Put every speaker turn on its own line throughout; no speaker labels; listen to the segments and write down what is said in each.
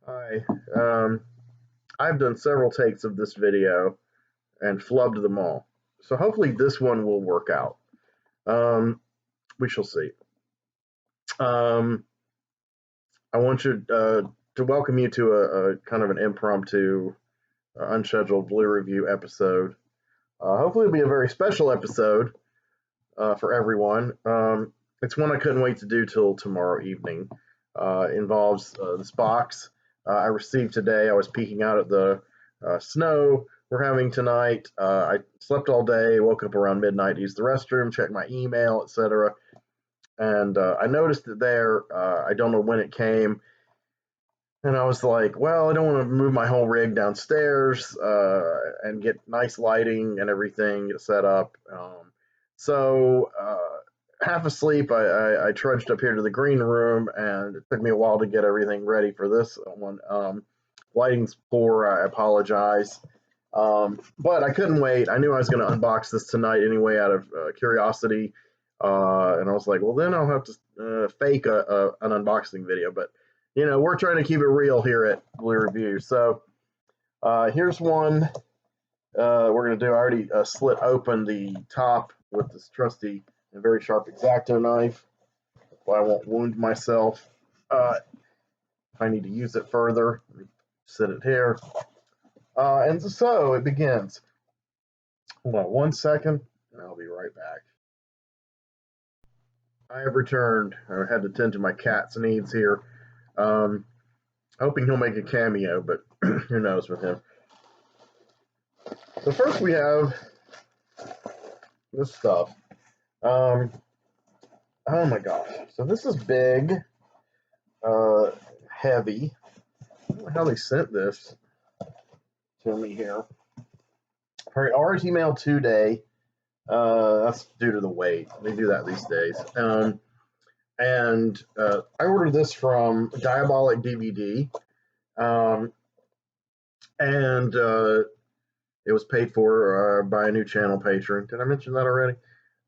Hi. I've done several takes of this video and flubbed them all. So hopefully this one will work out. Um, we shall see. Um, I want to welcome you to a kind of an impromptu, unscheduled Blue Review episode. Hopefully it'll be a very special episode for everyone. It's one I couldn't wait to do till tomorrow evening. Involves this box I received today. I was peeking out at the snow we're having tonight. I slept all day, woke up around midnight, used the restroom, checked my email, etc. And I noticed it there. I don't know when it came. And I was like, well, I don't want to move my whole rig downstairs and get nice lighting and everything set up. So half asleep, I trudged up here to the green room, and it took me a while to get everything ready for this one. Lighting's poor. I apologize. But I couldn't wait. I knew I was going to unbox this tonight anyway out of curiosity. And I was like, well, then I'll have to fake an unboxing video. But, we're trying to keep it real here at Blue Review. So here's one we're going to do. I already slit open the top with this trusty and very sharp X-Acto knife. Well, I won't wound myself. If I need to use it further, let me sit it here. And so it begins. Hold on 1 second, and I'll be right back. I have returned. I had to tend to my cat's needs here. Hoping he'll make a cameo, but who knows with him. So first we have this stuff. Oh my gosh. So this is big, heavy. I don't know how they sent this to me here. All right, RT mail 2-day. That's due to the weight. They do that these days. And I ordered this from Diabolic DVD. And it was paid for by a new channel patron. Did I mention that already?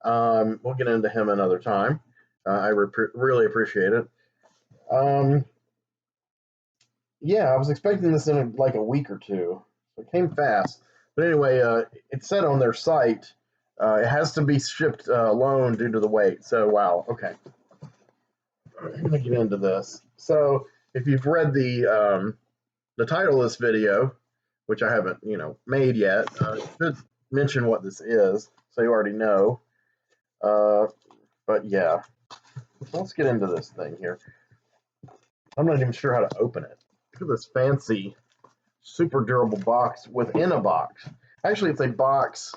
We'll get into him another time. I really appreciate it. Yeah, I was expecting this in like a week or two. So it came fast. But anyway, it said on their site it has to be shipped alone due to the weight. So, wow, okay. I'm going to get into this. So, if you've read the title of this video, which I haven't, made yet, should mention what this is, so you already know. But yeah, so let's get into this thing here. I'm not even sure how to open it. Look at this fancy, super durable box within a box. Actually, it's a box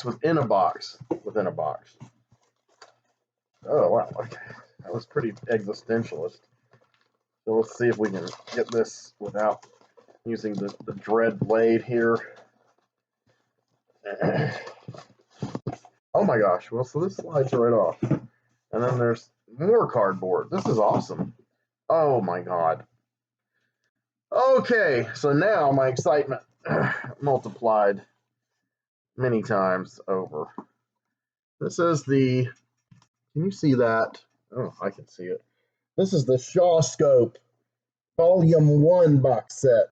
within a box within a box. Oh wow, okay. That was pretty existentialist. So let's see if we can get this without using the dread blade here. Oh my gosh, well, so this slides right off. And then there's more cardboard. This is awesome. Oh my god. Okay, so now my excitement multiplied many times over. This is the, can you see that? Oh, I can see it. This is the SHAWSCOPE Volume 1 box set.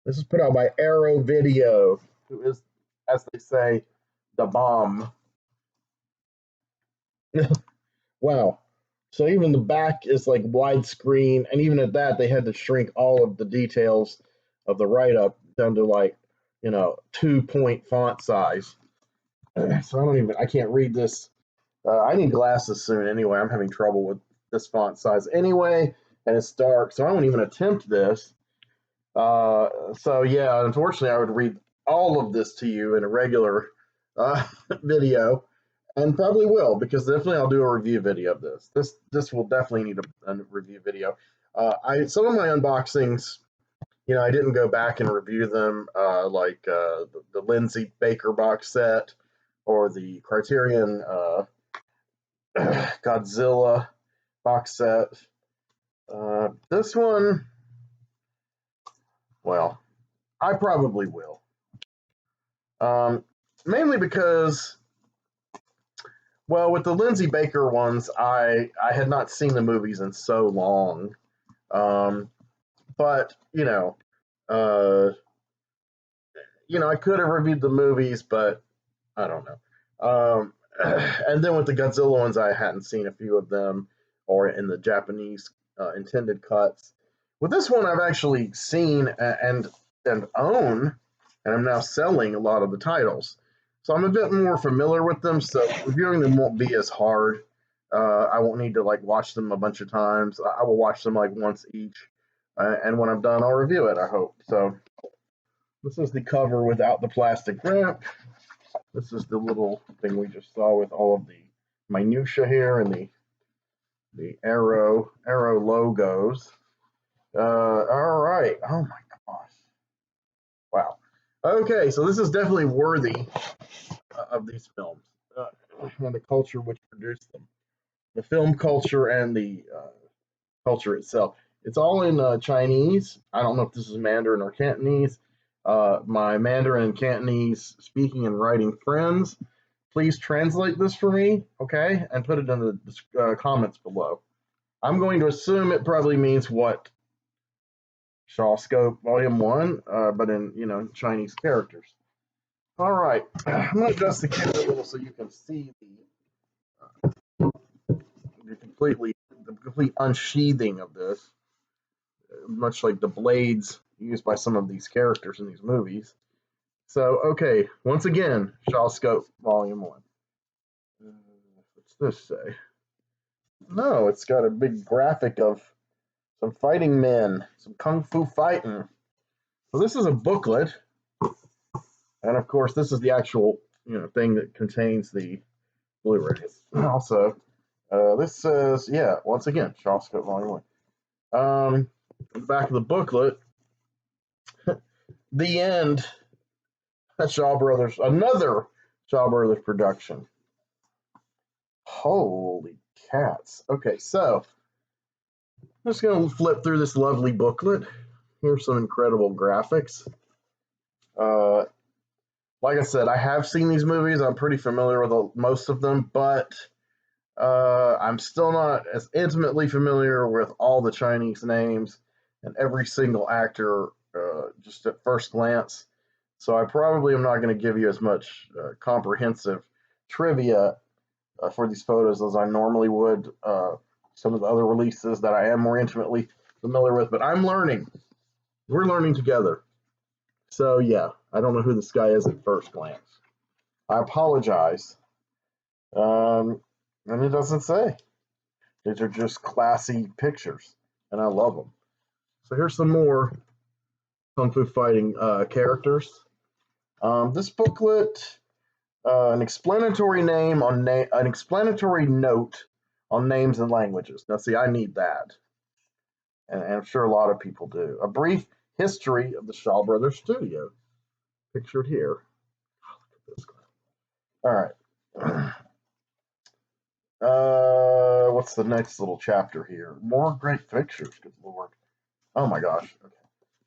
This is put out by Arrow Video, who is, as they say, the bomb. Wow. So even the back is like widescreen, and even at that, they had to shrink all of the details of the write-up down to like, 2-point font size. So I can't read this. I need glasses soon anyway. I'm having trouble with this font size anyway, and it's dark, so I won't even attempt this. So yeah, unfortunately, I would read all of this to you in a regular video, and probably will, because definitely I'll do a review video of this. This will definitely need a review video. Some of my unboxings, I didn't go back and review them, like the Lindsay Baker box set or the Criterion Godzilla box set. This one, well, I probably will. Mainly because, well, with the Lindsay Baker ones, I had not seen the movies in so long. But I could have reviewed the movies, but I don't know. And then with the Godzilla ones, I hadn't seen a few of them, or in the Japanese intended cuts. With this one, I've actually seen and own, and I'm now selling a lot of the titles. So I'm a bit more familiar with them, so reviewing them won't be as hard. I won't need to watch them a bunch of times. I will watch them once each, and when I'm done, I'll review it. I hope so. This is the cover without the plastic wrap. This is the little thing we just saw with all of the minutia here and the arrow logos. All right. Oh my gosh. Wow. Okay, so this is definitely worthy of these films and the culture which produced them. The film culture and the culture itself. It's all in Chinese. I don't know if this is Mandarin or Cantonese. My Mandarin and Cantonese speaking and writing friends, please translate this for me, okay? And put it in the comments below. I'm going to assume it probably means what? SHAWSCOPE Volume 1, but in, Chinese characters. All right. I'm going to adjust the camera a little so you can see the complete unsheathing of this, much like the blades used by some of these characters in these movies. So, okay, once again, SHAWSCOPE Volume 1. What's this say? No, it's got a big graphic of some fighting men, some kung fu fighting. So this is a booklet, and of course, this is the actual thing that contains the Blu-rays. Also, this says, once again, SHAWSCOPE Volume 1. The back of the booklet, the end. Shaw Brothers, another Shaw Brothers production. Holy cats. Okay, so I'm just going to flip through this lovely booklet. Here's some incredible graphics. Like I said, I have seen these movies. I'm pretty familiar with most of them, but I'm still not as intimately familiar with all the Chinese names and every single actor just at first glance. So I probably am not going to give you as much comprehensive trivia for these photos as I normally would some of the other releases that I am more intimately familiar with. But I'm learning. We're learning together. So yeah, I don't know who this guy is at first glance. I apologize. And it doesn't say. These are just classy pictures, and I love them. So here's some more Kung Fu Fighting characters. This booklet, an explanatory note on names and languages. Now, see, I need that, and I'm sure a lot of people do. A brief history of the Shaw Brothers Studio, pictured here. Look at this guy. All right. What's the next little chapter here? More great pictures. Good Lord. Oh my gosh. Okay.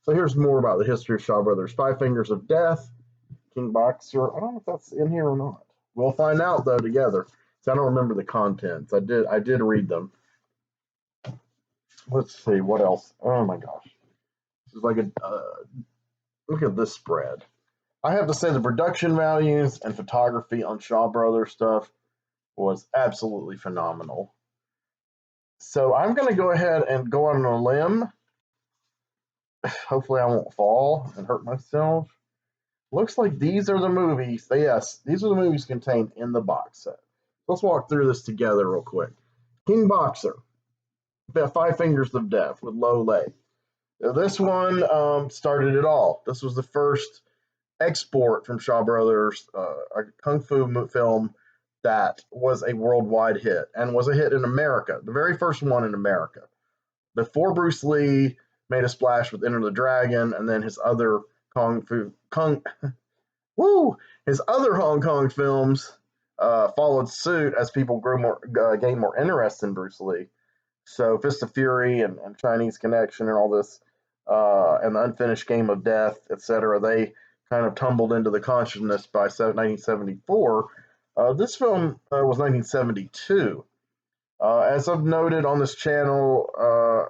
So here's more about the history of Shaw Brothers. Five Fingers of Death. King Boxer. I don't know if that's in here or not. We'll find out though together. So I don't remember the contents. I did read them. Let's see what else. Oh my gosh, this is like a look at this spread. I have to say the production values and photography on Shaw Brothers stuff was absolutely phenomenal. So I'm going to go ahead and go on a limb. Hopefully I won't fall and hurt myself. Looks like these are the movies. Yes, these are the movies contained in the box set. Let's walk through this together real quick. King Boxer, Five Fingers of Death with Lo Lei. This one started it all. This was the first export from Shaw Brothers, a kung fu film that was a worldwide hit and was a hit in America, the very first one in America. Before Bruce Lee made a splash with Enter the Dragon, and then his other his other Hong Kong films followed suit as people gained more interest in Bruce Lee. So Fist of Fury and Chinese Connection and all this, and the Unfinished Game of Death, etc., they kind of tumbled into the consciousness by 1974. This film was 1972. As I've noted on this channel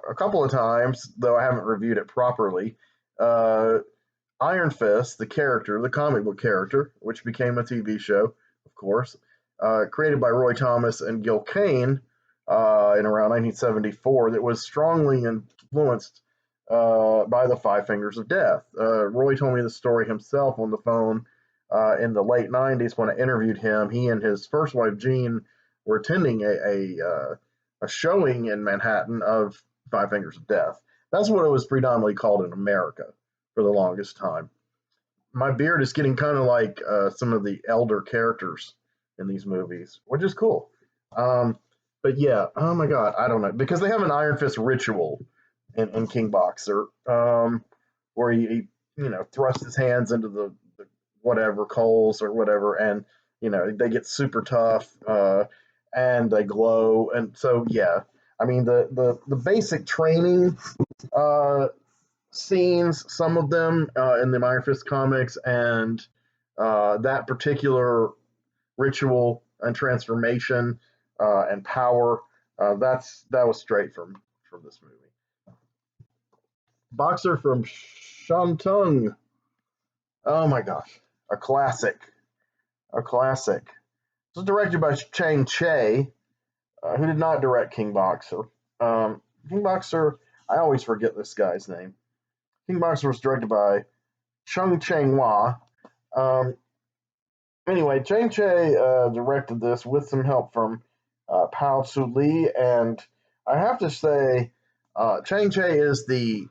a couple of times, though I haven't reviewed it properly, uh, Iron Fist, the character, the comic book character, which became a TV show, of course, created by Roy Thomas and Gil Kane in around 1974, that was strongly influenced by the Five Fingers of Death. Roy told me the story himself on the phone in the late 90s when I interviewed him. He and his first wife, Jean, were attending a showing in Manhattan of Five Fingers of Death. That's what it was predominantly called in America for the longest time. My beard is getting kind of like some of the elder characters in these movies, which is cool. But yeah, oh my god, I don't know, because they have an Iron Fist ritual in King Boxer, where he thrusts his hands into the whatever coals or whatever, and they get super tough, and they glow, and so yeah, I mean the basic training scenes, some of them in the Iron Fist comics, and that particular ritual and transformation and power. That was straight from this movie. Boxer from Shantung. Oh my gosh, a classic, a classic. This was directed by Chang Che, who did not direct King Boxer. King Boxer, I always forget this guy's name. King Boxer was directed by Chung Chang-hwa. Anyway, Chang Che directed this with some help from Pao Tzu Lee, and I have to say, Chang Che is the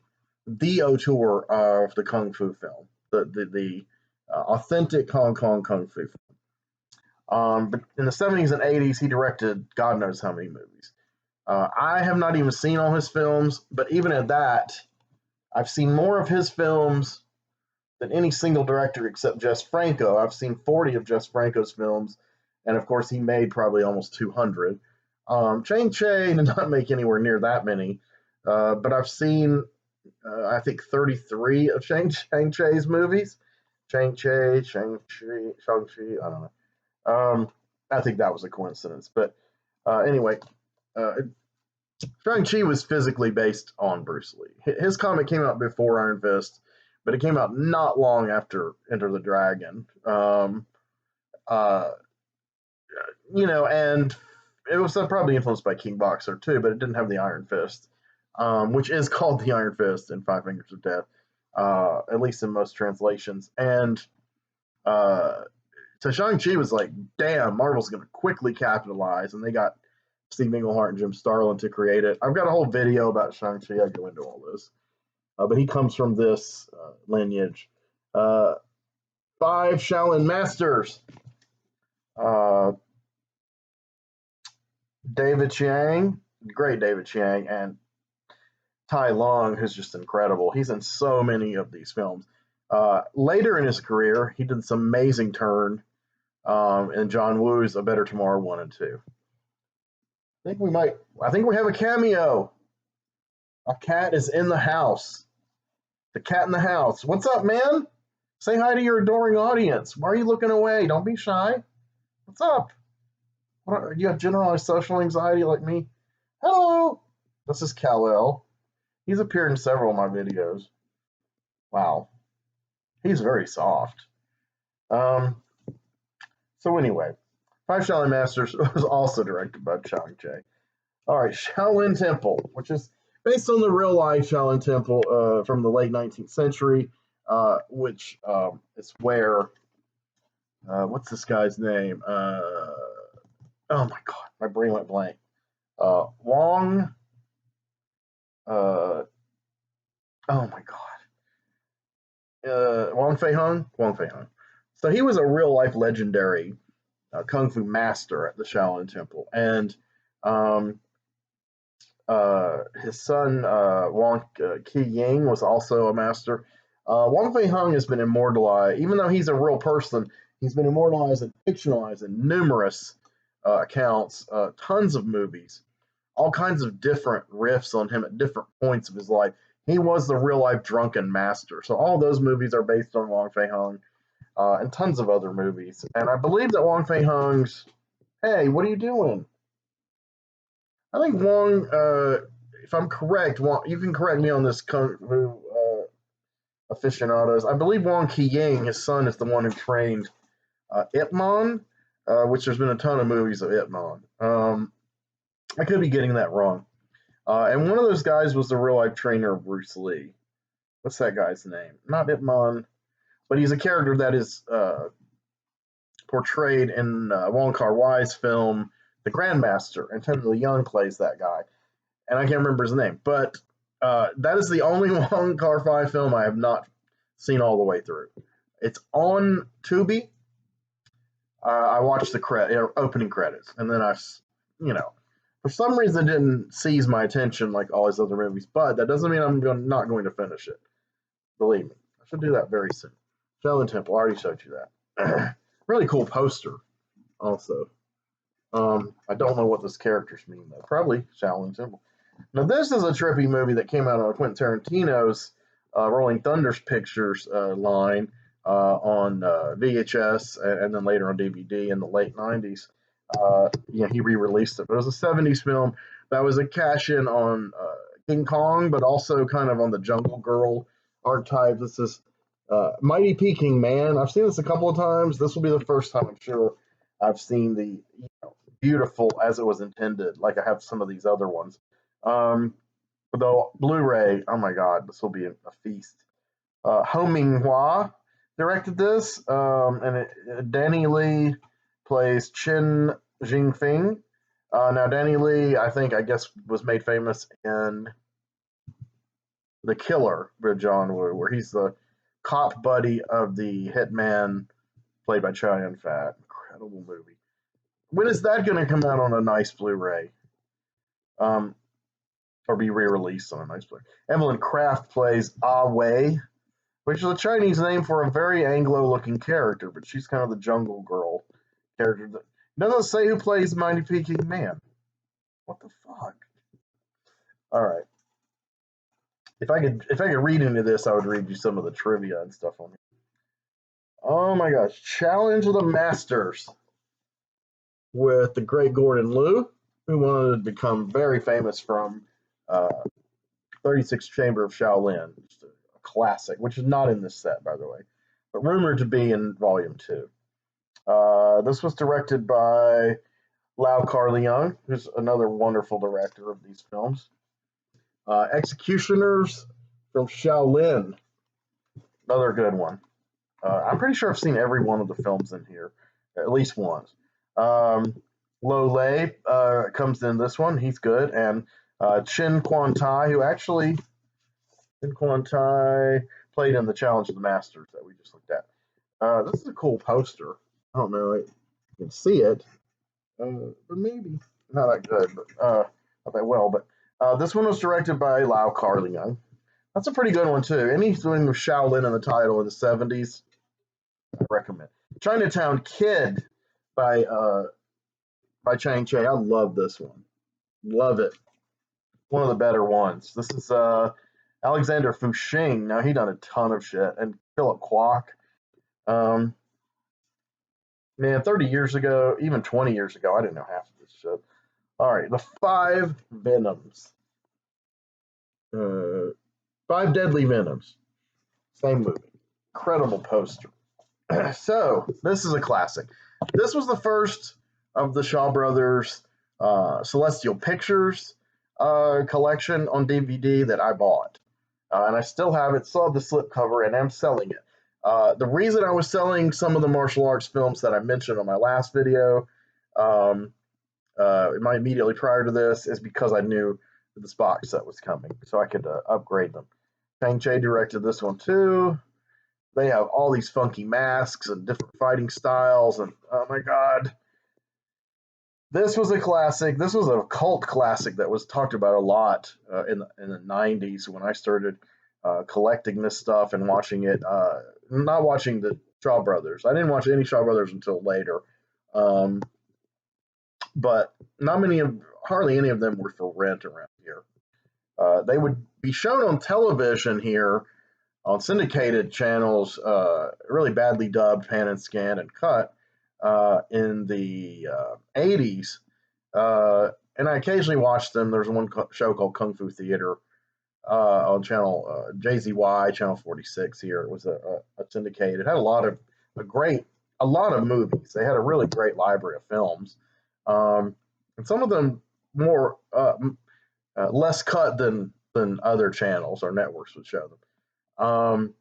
auteur of the kung fu film, the authentic Hong Kong kung fu film. But in the 70s and 80s, he directed God knows how many movies. I have not even seen all his films, but even at that, I've seen more of his films than any single director except Jess Franco. I've seen 40 of Jess Franco's films, and of course, he made probably almost 200. Chang Che did not make anywhere near that many, but I've seen, I think, 33 of Chang Che's movies. Shang-Chi, Shang-Chi, I don't know. I think that was a coincidence. But anyway, Shang-Chi was physically based on Bruce Lee. His comic came out before Iron Fist, but it came out not long after Enter the Dragon. Uh, and it was probably influenced by King Boxer too, but it didn't have the Iron Fist, which is called the Iron Fist in Five Fingers of Death, at least in most translations. And so Shang-Chi was like, damn, Marvel's going to quickly capitalize, and they got Steve Englehart and Jim Starlin to create it. I've got a whole video about Shang-Chi. I go into all this. But he comes from this lineage. 5 Shaolin Masters. David Chiang, great David Chiang, and Tai Lung, who's just incredible. He's in so many of these films. Later in his career, he did this amazing turn in John Woo's A Better Tomorrow 1 and 2. I think we have a cameo. A cat is in the house. The cat in the house. What's up, man? Say hi to your adoring audience. Why are you looking away? Don't be shy. What's up? You have generalized social anxiety like me? Hello. This is Kal-El. He's appeared in several of my videos. Wow. He's very soft. So anyway, 5 Shaolin Masters was also directed by Chang Che. All right, Shaolin Temple, which is based on the real life Shaolin Temple from the late 19th century, which is where, what's this guy's name? Oh my God, my brain went blank. Wong, oh my God. Wong Fei Hung? Wong Fei Hung. So he was a real life legendary kung fu master at the Shaolin Temple, and his son Wong Ki Ying was also a master. Wong Fei Hung has been immortalized, even though he's a real person. He's been immortalized and fictionalized in numerous accounts, tons of movies, all kinds of different riffs on him at different points of his life. He was the real life drunken master. So all those movies are based on Wong Fei Hung, and tons of other movies. And I believe that Wong Fei Hung's, hey, what are you doing? I think Wong, if I'm correct, Wong, you can correct me on this, Kung Fu aficionados. I believe Wong Qiying, his son, is the one who trained Ip Man, which there's been a ton of movies of Ip Man. I could be getting that wrong. And one of those guys was the real life trainer of Bruce Lee. What's that guy's name? Not Ip Man, but he's a character that is portrayed in Wong Kar-wai's film The Grandmaster, and Tony Leung plays that guy, and I can't remember his name. But that is the only Wong Kar-wai film I have not seen all the way through. It's on Tubi. I watched the opening credits, and then for some reason, it didn't seize my attention like all his other movies. But that doesn't mean not going to finish it. Believe me, I should do that very soon. Shaolin Temple, I already showed you that. Really cool poster, also. I don't know what those characters mean, though. Probably Shaolin Temple. Now, this is a trippy movie that came out on Quentin Tarantino's Rolling Thunder's Pictures line on VHS and then later on DVD in the late 90s. He re-released it. But it was a 70s film that was a cash-in on King Kong, but also kind of on the Jungle Girl archetype. This is Mighty Peking Man. I've seen this a couple of times. This will be the first time, I'm sure, I've seen the beautiful as it was intended, like I have some of these other ones. Though Blu-ray, oh my God, this will be a feast. Ho Minghua directed this, and Danny Lee plays Chen Jingfeng. Now, Danny Lee, I guess, was made famous in The Killer with John Woo, where he's the cop buddy of the hitman played by Chow Yun-fat. Incredible movie. When is that going to come out on a nice Blu-ray? Or be re-released on a nice Blu-ray? Evelyn Kraft plays Ah Wei, which is a Chinese name for a very Anglo-looking character, but she's kind of the jungle girl character. That doesn't say who plays Mighty Peking Man. What the fuck? All right. If I could read into this, I would read you some of the trivia and stuff on it. Oh my gosh. Challenge of the Masters with the great Gordon Liu, who wanted to become very famous from 36 Chamber of Shaolin, just a classic, which is not in this set, by the way, but rumored to be in Volume 2. This was directed by Lau Kar-leung, who's another wonderful director of these films. Executioners from Shaolin, another good one. I'm pretty sure I've seen every one of the films in here, at least once. Lo Lei comes in this one. He's good. And Chin Quan Tai, who actually played in the Challenge of the Masters that we just looked at. This is a cool poster. I don't know if you can see it, but maybe not that good, but not that well. But this one was directed by Lau Kar-leung. That's a pretty good one too. Anything with Shaolin in the title in the 70s, I recommend. Chinatown Kid by Chang Cheh. I love this one. Love it. One of the better ones. This is Alexander Fuxing. Now, he done a ton of shit. And Philip Kwok. Man, 30 years ago, even 20 years ago, I didn't know half of this shit. All right, the 5 Venoms. 5 Deadly Venoms. Same movie. Incredible poster. So, this is a classic. This was the first of the Shaw Brothers Celestial Pictures collection on DVD that I bought. And I still have it, still have the slipcover, and I'm selling it. The reason I was selling some of the martial arts films that I mentioned on my last video, immediately prior to this, is because I knew that this box set was coming, so I could upgrade them. Chang Cheh directed this one too. They have all these funky masks and different fighting styles, and oh my God. This was a classic. This was a cult classic that was talked about a lot in the 90s when I started collecting this stuff and watching it. Not watching the Shaw Brothers. I didn't watch any Shaw Brothers until later. But hardly any of them were for rent around here. They would be shown on television here on syndicated channels, really badly dubbed, pan and scan and cut, in the 80s. and I occasionally watch them. There's one show called Kung Fu Theater on channel JZY, channel 46 here. It was a syndicated. It had a lot of movies. They had a really great library of films, and some of them more less cut than other channels or networks would show them.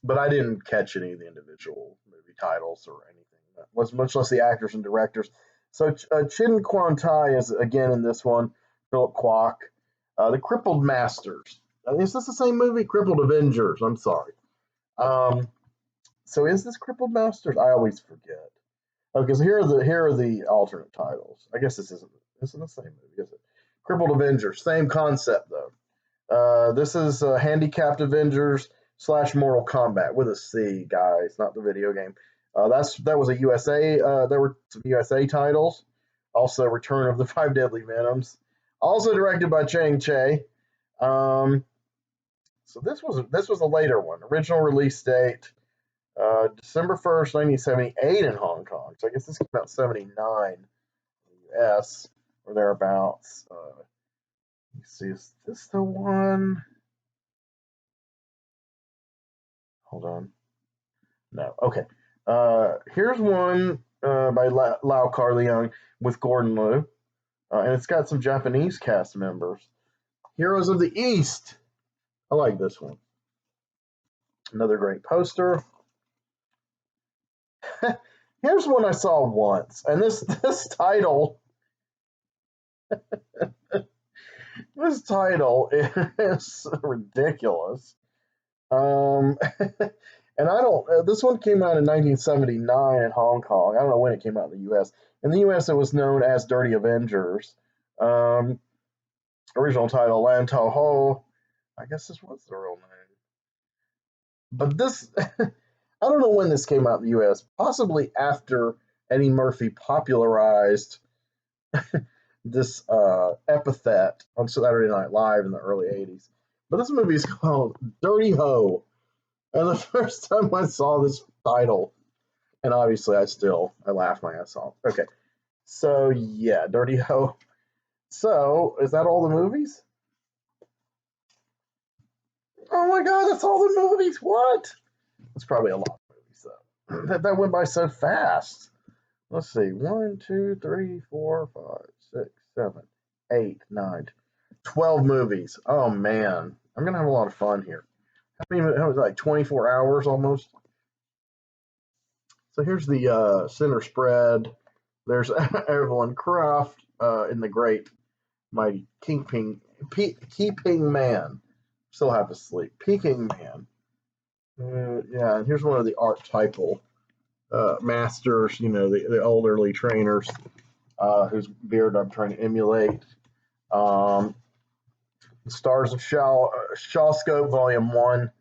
But I didn't catch any of the individual movie titles or anything, much less the actors and directors. So Chin Quan Tai is again in this one. Philip Kwok. The Crippled Masters. Is this the same movie? Crippled Avengers. I'm sorry. So is this Crippled Masters? I always forget. Okay, so here are the alternate titles. I guess this isn't the same movie, is it? Crippled Avengers. Same concept though. This is Handicapped Avengers / Mortal Kombat with a C, guys, not the video game. That was a USA. There were some USA titles. Also, Return of the Five Deadly Venoms. Also directed by Chang Che. So this was a later one. Original release date December 1st, 1978 in Hong Kong. So I guess this came out 79 in the US or thereabouts. Let's see, is this the one? Hold on. No. Okay. Here's one by Lau Kar-leung with Gordon Liu. And it's got some Japanese cast members. Heroes of the East. I like this one. Another great poster. Here's one I saw once. And this title... this title is ridiculous. And I don't... this one came out in 1979 in Hong Kong. I don't know when it came out in the U.S. In the U.S., it was known as Dirty Avengers. Original title, Lan Tao Ho. I guess this was the real name. But this, I don't know when this came out in the U.S. Possibly after Eddie Murphy popularized this epithet on Saturday Night Live in the early 80s. But this movie is called Dirty Ho. And the first time I saw this title, and obviously I laughed my ass off. Okay. So, yeah, Dirty Ho. So, is that all the movies? Oh my god, that's all the movies? What? That's probably a lot of movies, though. That went by so fast. Let's see. 1, 2, 3, 4, 5, 6, 7, 8, 9, 12 movies. Oh, man. I'm going to have a lot of fun here. How many, it was like 24 hours almost. So here's the center spread. There's Evelyn Croft in the great mighty Keeping Man. Still have to sleep. Peking Man. Yeah, and here's one of the archetypal masters, you know, the elderly trainers whose beard I'm trying to emulate. Stars of SHAWSCOPE Volume 1.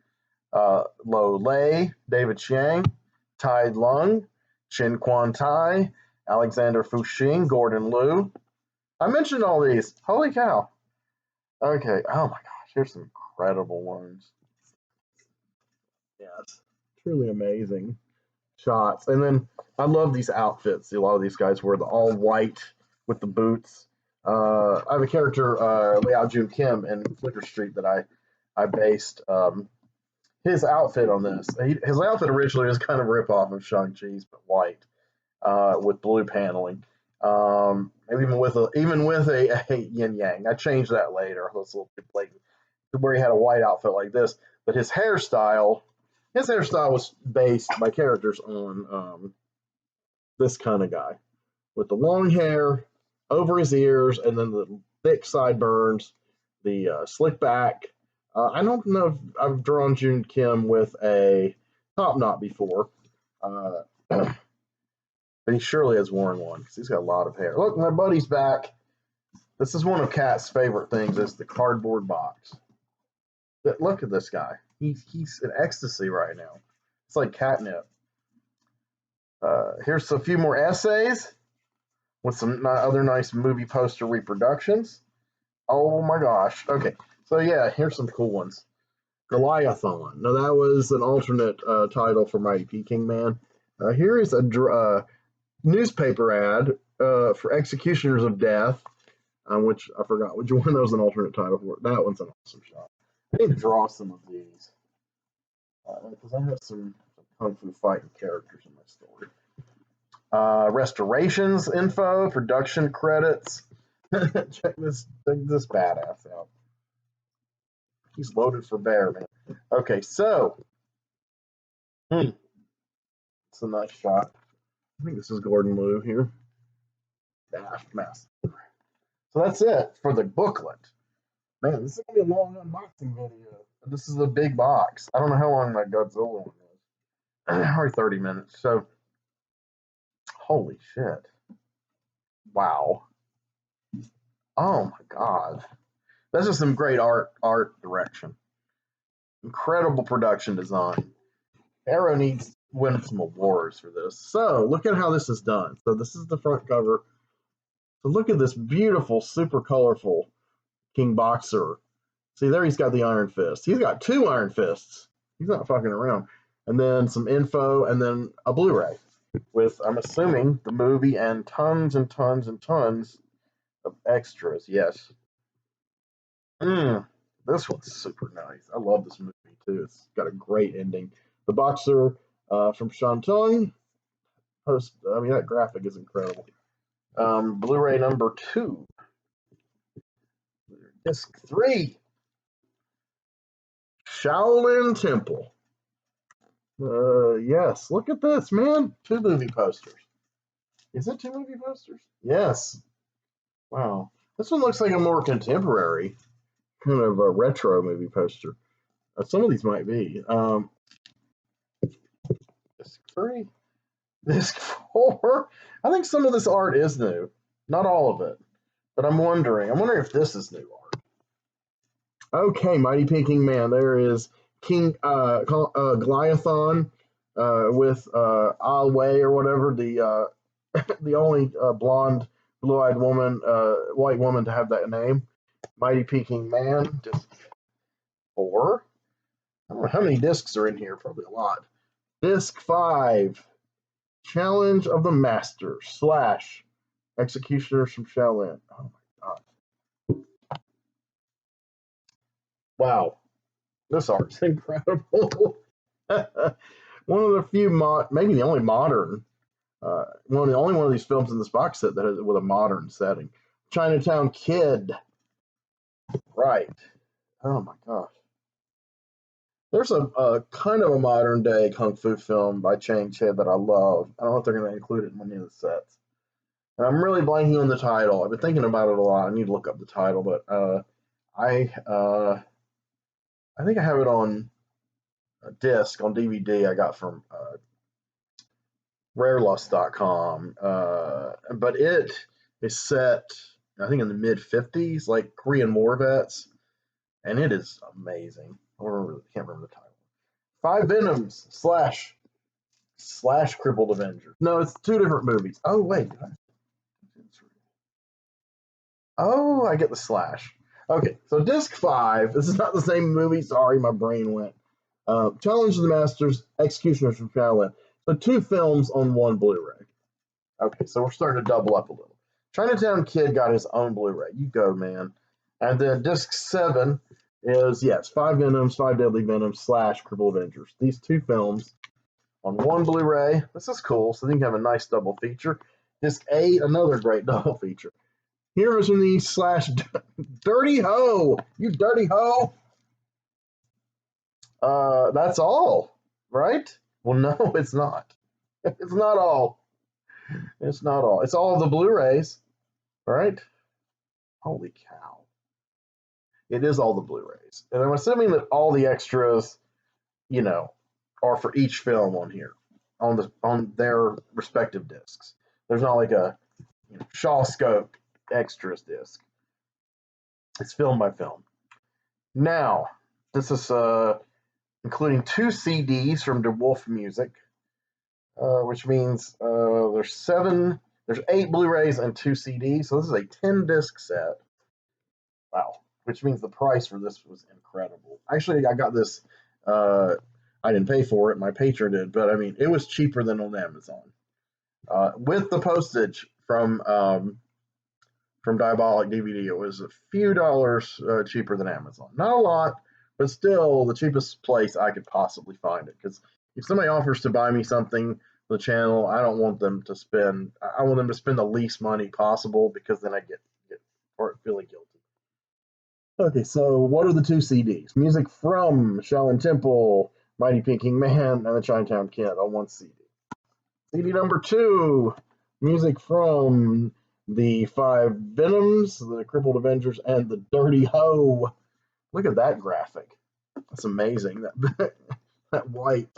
Lo Lei, David Chiang, Tai Lung, Chin Quan Tai, Alexander Fuxing, Gordon Liu. I mentioned all these. Holy cow. Okay. Oh my gosh. Here's some incredible ones. Yeah, it's truly amazing shots. And then I love these outfits. A lot of these guys wear the all white with the boots. I have a character, Liao Jun Kim in Flicker Street that I based his outfit on this. His outfit originally was kind of a ripoff of Shang-Chi's, but white with blue paneling. Even with a yin yang. I changed that later. That's a little bit blatant. Where he had a white outfit like this, but his hairstyle was based by characters on this kind of guy with the long hair over his ears and then the thick sideburns, the slick back. I don't know if I've drawn Jun Kim with a top knot before, but he surely has worn one because he's got a lot of hair. Look, my buddy's back. This is one of Kat's favorite things, is the cardboard box. But look at this guy. He's in ecstasy right now. It's like catnip. Here's a few more essays with some other nice movie poster reproductions. Oh my gosh. Okay. So yeah, here's some cool ones. Goliathon. Now that was an alternate title for Mighty Peking Man. Here is a newspaper ad for Executioners of Death. which I forgot which one. That was an alternate title for it. That one's an awesome shot. I need to draw some of these because I have some kung fu fighting characters in my story. Restorations info, production credits. Check this badass out. He's loaded for bear, man. Okay, so it's a nice shot. I think this is Gordon Liu here. Daft Master. So that's it for the booklet. Man, this is gonna be a long unboxing video. This is a big box. I don't know how long that Godzilla one is. Probably 30 minutes. So, holy shit! Wow. Oh my god. This is some great art direction. Incredible production design. Arrow needs to win some awards for this. So look at how this is done. So this is the front cover. So look at this beautiful, super colorful King Boxer. See there, he's got the Iron Fist. He's got 2 Iron Fists. He's not fucking around. And then some info, and then a Blu-ray with, I'm assuming, the movie and tons and tons and tons of extras. Yes. This one's super nice. I love this movie too. It's got a great ending. The Boxer from Shantung. That graphic is incredible. Blu-ray number 2. Disc 3. Shaolin Temple. Yes, look at this, man. 2 movie posters. Is it 2 movie posters? Yes. Wow. This one looks like a more contemporary kind of a retro movie poster. Some of these might be. Disc 3. Disc 4. I think some of this art is new. Not all of it. But I'm wondering if this is new art. Okay, Mighty Peking Man. There is King Goliathon with Ah Wei or whatever, the the only blonde, blue-eyed woman, white woman to have that name. Mighty Peking Man, disc 4. I don't know how many discs are in here. Probably a lot. Disc 5. Challenge of the Masters / Executioners from Shaolin. Oh my god. Wow. This art's incredible. One of the few, maybe the only modern, one of these films in this box set that is with a modern setting. Chinatown Kid. Right. Oh my gosh. There's a kind of a modern day kung fu film by Chang Che that I love. I don't know if they're going to include it in any of the sets. And I'm really blanking on the title. I've been thinking about it a lot. I need to look up the title, but I think I have it on a disc on DVD I got from rarelust.com. But it is set, I think, in the mid 50s, like Korean War vets, and it is amazing. I can't remember the title. 5 Venoms / Crippled Avengers. No, it's 2 different movies. Oh wait. Oh, I get the slash. Okay, so disc 5. This is not the same movie. Sorry, my brain went. Challenge of the Masters, Executioners from Shaolin. So 2 films on 1 Blu-ray. Okay, so we're starting to double up a little. Chinatown Kid got his own Blu-ray. You go, man. And then disc 7 is, yes, 5 Venoms, 5 Deadly Venoms / Crippled Avengers. These 2 films on 1 Blu-ray. This is cool. So then you have a nice double feature. Disc 8, another great double feature. Heroes from the East / Dirty Ho. You dirty ho. That's all, right? Well, no, it's not. It's not all. It's not all. It's all of the Blu-rays, right? Holy cow. It is all the Blu-rays. And I'm assuming that all the extras, are for each film on here, on their respective discs. There's not like a SHAWSCOPE extras disc. It's film by film. Now, this is including 2 CDs from DeWolf Music, which means there's 8 Blu-rays and 2 CDs. So this is a 10-disc set. Wow. Which means the price for this was incredible. Actually, I got this, I didn't pay for it, my patron did, but I mean, it was cheaper than on Amazon. With the postage from from Diabolic DVD. It was a few dollars cheaper than Amazon. Not a lot, but still the cheapest place I could possibly find it. Because if somebody offers to buy me something for the channel, I don't want them to spend. I want them to spend the least money possible, because then I get feeling guilty. Okay, so what are the two CDs? Music from Shaolin Temple, Mighty Peking Man, and the Chinatown Kid on one CD. CD number 2, music from the 5 Venoms, the Crippled Avengers, and the Dirty Ho. Look at that graphic. That's amazing. That white.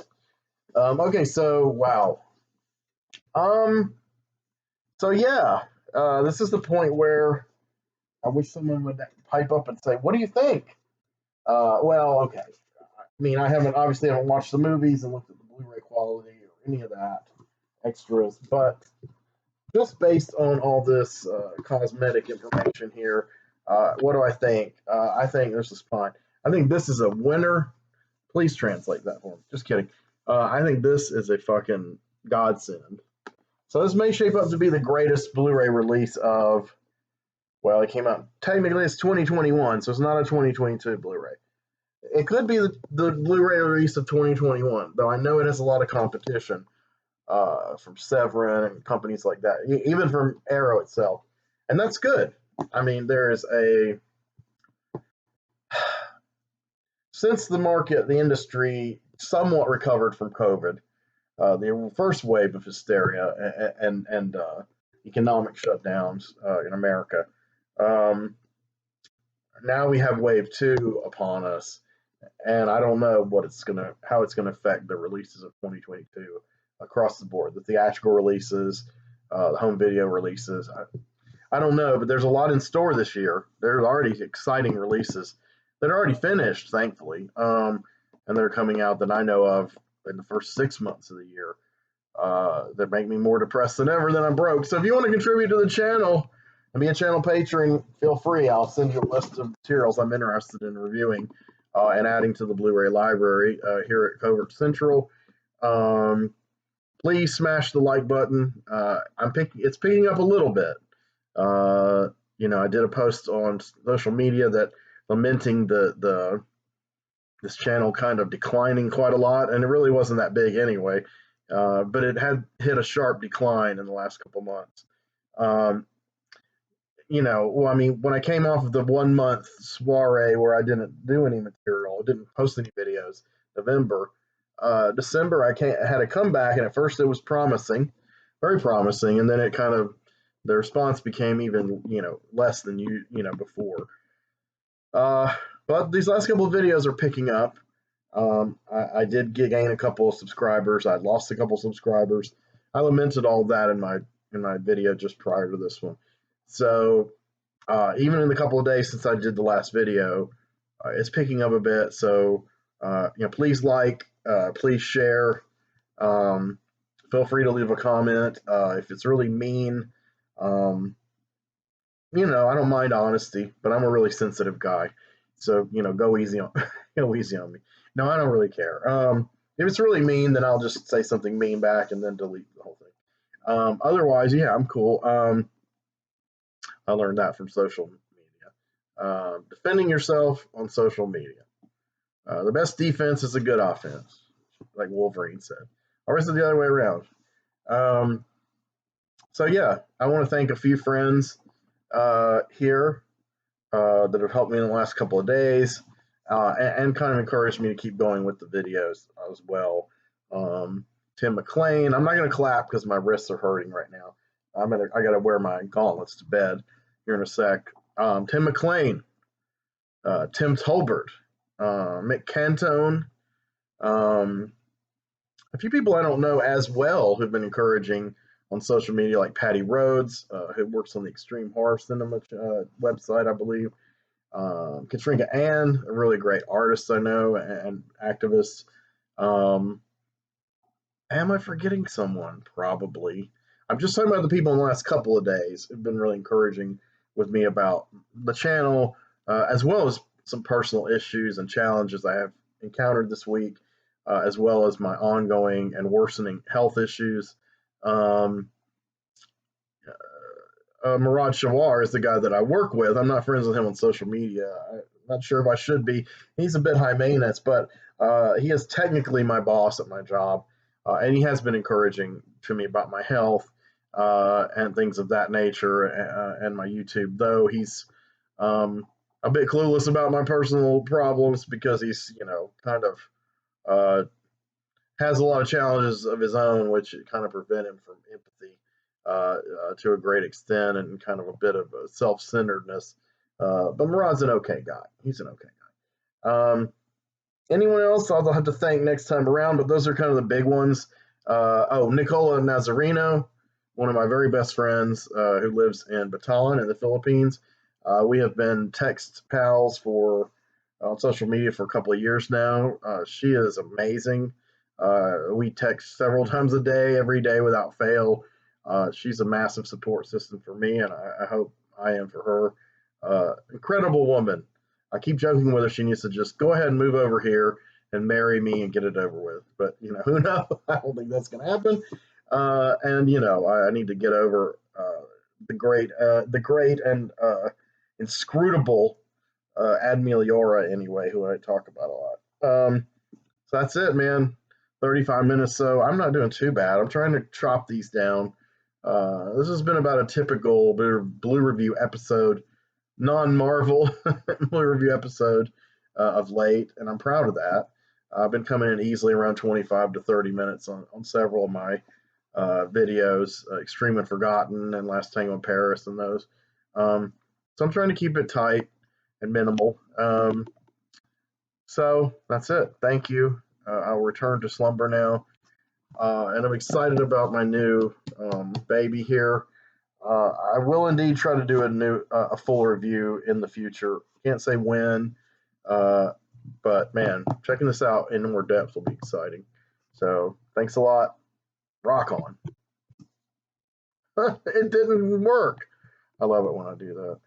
Okay, so wow. So yeah, this is the point where I wish someone would pipe up and say, "What do you think?" Well, okay. I mean, I obviously haven't watched the movies and looked at the Blu-ray quality or any of that extras, but just based on all this cosmetic information here, what do I think? I think this is fine. I think this is a winner. Please translate that for me. Just kidding. I think this is a fucking godsend. So this may shape up to be the greatest Blu-ray release of, well, it came out, technically it's 2021, so it's not a 2022 Blu-ray. It could be the Blu-ray release of 2021, though I know it has a lot of competition from Severin and companies like that, even from Arrow itself. And that's good. I mean, there is since the industry somewhat recovered from COVID, the first wave of hysteria and economic shutdowns in America, now we have wave 2 upon us, and I don't know how it's gonna affect the releases of 2022 across the board. The theatrical releases, the home video releases. I don't know, but there's a lot in store this year. There's already exciting releases that are already finished, thankfully, and they're coming out that I know of in the first 6 months of the year. That make me more depressed than ever that I'm broke. So if you want to contribute to the channel and be a channel patron, feel free. I'll send you a list of materials I'm interested in reviewing and adding to the Blu-ray library here at Covert Central. Please smash the like button. It's picking up a little bit. I did a post on social media that lamenting this channel kind of declining quite a lot, and it really wasn't that big anyway. But it had hit a sharp decline in the last couple months. When I came off of the 1 month soiree where I didn't do any material, I didn't post any videos, November, December, I had a comeback, and at first it was promising, very promising, and then it kind of, the response became even, less than before. But these last couple of videos are picking up. I did gain a couple of subscribers. I lost a couple of subscribers. I lamented all that in my video just prior to this one. So even in the couple of days since I did the last video, it's picking up a bit. So please please share. Feel free to leave a comment if it's really mean. I don't mind honesty, but I'm a really sensitive guy. So, go easy on me. No, I don't really care. If it's really mean, then I'll just say something mean back and then delete the whole thing. Otherwise, yeah, I'm cool. I learned that from social media. Defending yourself on social media. The best defense is a good offense, like Wolverine said. Or is it the other way around? So, yeah, I want to thank a few friends here that have helped me in the last couple of days and kind of encouraged me to keep going with the videos as well. Tim McLean, I'm not going to clap because my wrists are hurting right now. I got to wear my gauntlets to bed here in a sec. Tim McLean, Tim Tolbert, Mick Cantone, a few people I don't know as well who've been encouraging on social media, like Patty Rhodes, who works on the Extreme Horror Cinema website, I believe. Katrinka Ann, a really great artist I know and activist. Am I forgetting someone? Probably. I'm just talking about the people in the last couple of days who've been really encouraging with me about the channel, as well as some personal issues and challenges I have encountered this week, as well as my ongoing and worsening health issues. Murad Shawar is the guy that I work with. I'm not friends with him on social media. I'm not sure if I should be. He's a bit high maintenance, but he is technically my boss at my job, and he has been encouraging to me about my health and things of that nature and my YouTube. Though he's a bit clueless about my personal problems because he's kind of uh, has a lot of challenges of his own, which kind of prevent him from empathy to a great extent and kind of a bit of a self-centeredness. But Murad's an okay guy. He's an okay guy. Anyone else I'll have to thank next time around, but those are kind of the big ones. Nicola Nazareno, one of my very best friends who lives in Bataan in the Philippines. We have been text pals on social media for a couple of years now. She is amazing. We text several times a day, every day without fail. She's a massive support system for me, and I hope I am for her. Incredible woman. I keep joking with her. She needs to just go ahead and move over here and marry me and get it over with. But who knows? I don't think that's going to happen. I need to get over the great and inscrutable Ad Meliora anyway, who I talk about a lot. So that's it, man. 35 minutes. So I'm not doing too bad. I'm trying to chop these down. This has been about a typical Blue Review episode, non-Marvel Blue Review episode of late, and I'm proud of that. I've been coming in easily around 25 to 30 minutes on several of my videos, Extreme and Forgotten and Last Tango in Paris and those. So I'm trying to keep it tight and minimal. So that's it. Thank you. I'll return to slumber now. And I'm excited about my new baby here. I will indeed try to do a full review in the future. Can't say when, but man, checking this out in more depth will be exciting. So thanks a lot. Rock on. It didn't work. I love it when I do that.